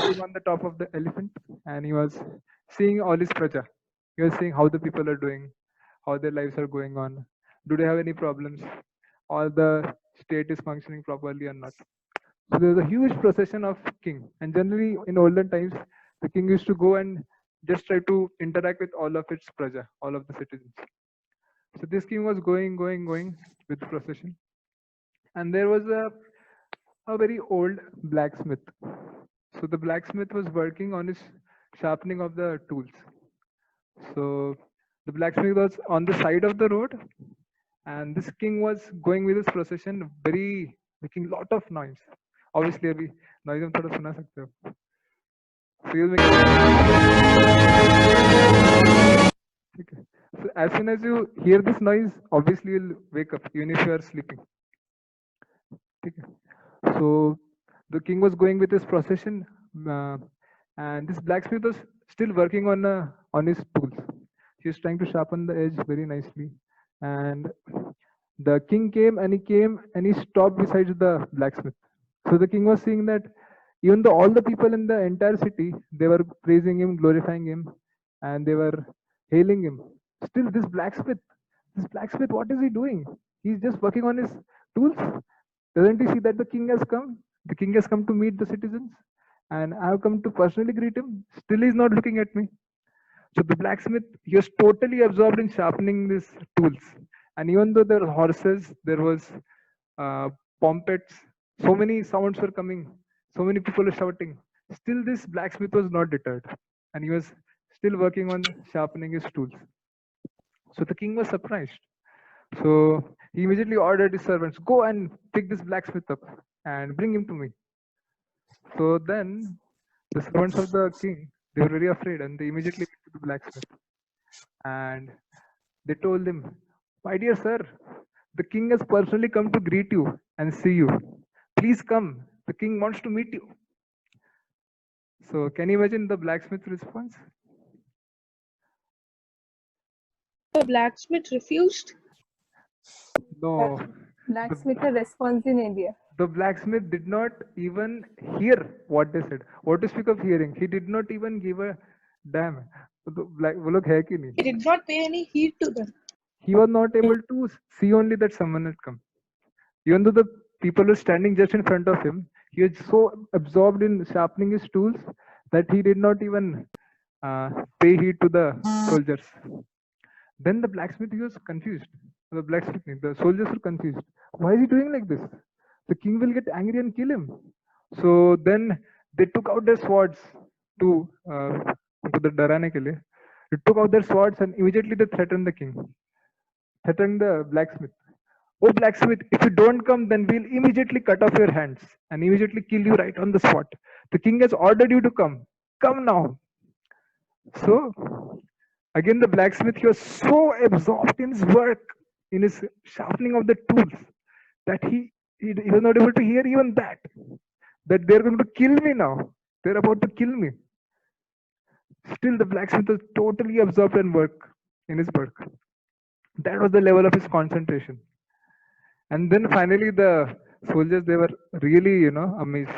sitting on the top of the elephant, and he was seeing all his praja. He was seeing how the people are doing, how their lives are going on. Do they have any problems? All the state is functioning properly or not? So there was a huge procession of king, and generally in olden times, the king used to go and just try to interact with all of its praja, all of the citizens. So this king was going with the procession, and there was a very old blacksmith. So the blacksmith was working on his sharpening of the tools. So the blacksmith was on the side of the road, and this king was going with his procession, very making lot of noise. Obviously, अभी noise हम थोड़ा सुना सकते हो. So he was making. Okay. So as soon as you hear this noise, obviously you'll wake up, even if you are sleeping. Okay. So the king was going with his procession, uh, and this blacksmith was still working on his tools. He was trying to sharpen the edge very nicely, and the king came and he stopped beside the blacksmith. So the king was seeing that even though all the people in the entire city, they were praising him, glorifying him, and they were hailing him, still this blacksmith, what is he doing? He's just working on his tools. Doesn't he see that the king has come? The king has come to meet the citizens, and I have come to personally greet him. Still, he's not looking at me. So the blacksmith, he was totally absorbed in sharpening these tools. And even though there were horses, there was pompets, so many sounds were coming, so many people were shouting. Still, this blacksmith was not deterred, and he was still working on sharpening his tools. So the king was surprised. So he immediately ordered his servants, go and pick this blacksmith up and bring him to me. So then the servants of the king, they were very afraid, and they immediately went to the blacksmith. And they told him, my dear sir, the king has personally come to greet you and see you. Please come. The king wants to meet you. So can you imagine the blacksmith's response? The blacksmith refused. No. Blacksmith response in India. The blacksmith did not even hear what they said. What to speak of hearing? He did not even give a damn. वो लोग है कि नहीं? He did not pay any heed to them. He was not able to see only that someone had come. Even though the people were standing just in front of him, he was so absorbed in sharpening his tools that he did not even pay heed to the soldiers. Then the blacksmith, he was confused. The soldiers were confused. Why is he doing like this? The king will get angry and kill him. So then they took out their swords to the डराने के लिए. They took out their swords and immediately they threatened the king. Threatened the blacksmith. Oh blacksmith, if you don't come, then we'll immediately cut off your hands and immediately kill you right on the spot. The king has ordered you to come. Come now. So again, the blacksmith, he was so absorbed in his work, in his sharpening of the tools, that he was not able to hear even that they're going to kill me now. They're about to kill me. Still, the blacksmith was totally absorbed in his work. That was the level of his concentration. And then finally, the soldiers, they were really, amazed.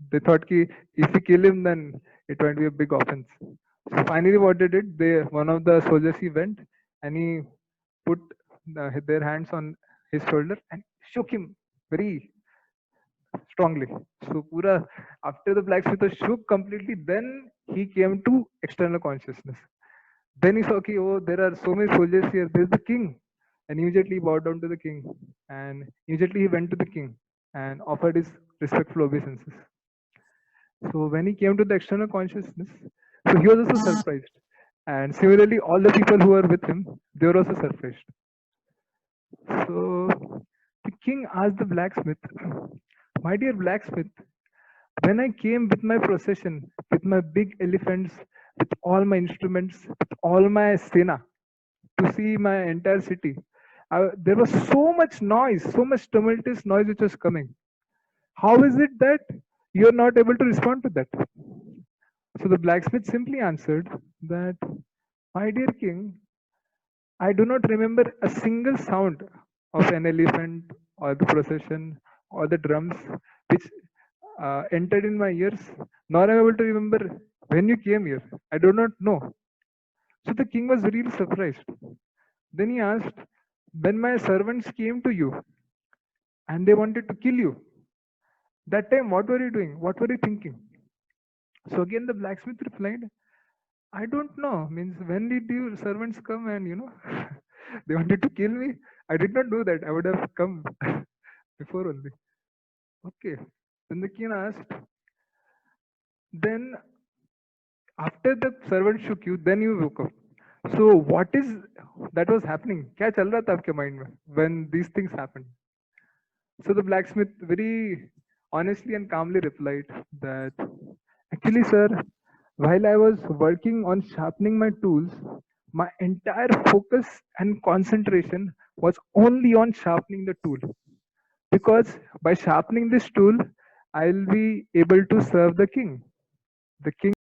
They thought ki if we kill him, then it won't be a big offense. So finally, what they did, one of the soldiers, he went and he put their hands on his shoulder and shook him very strongly. So pura, after the blacksmith was shook completely, then he came to external consciousness. Then he saw, okay, oh, there are so many soldiers here. There's the king. And immediately he bowed down to the king. And immediately he went to the king and offered his respectful obeisances. So when he came to the external consciousness, so he was also surprised. And similarly, all the people who were with him, they were also surprised. So the king asked the blacksmith, my dear blacksmith, when I came with my procession, with my big elephants, with all my instruments, with all my sena, to see my entire city, there was so much noise, so much tumultuous noise which was coming. How is it that you are not able to respond to that? So the blacksmith simply answered that, my dear king, I do not remember a single sound of an elephant or the procession or the drums which entered in my ears, nor am I able to remember when you came here. I do not know. So the king was really surprised. Then he asked, when my servants came to you and they wanted to kill you, that time what were you doing? What were you thinking? So again the blacksmith replied, I don't know. Means when did your servants come and they wanted to kill me? I did not do that. I would have come before only. Okay. Then the king asked, then after the servant shook you, then you woke up. So what is that was happening? क्या चल रहा था आपके mind में when these things happened? So the blacksmith very honestly and calmly replied that actually, sir, while I was working on sharpening my tools, my entire focus and concentration was only on sharpening the tool. Because by sharpening this tool, I'll be able to serve the king. The king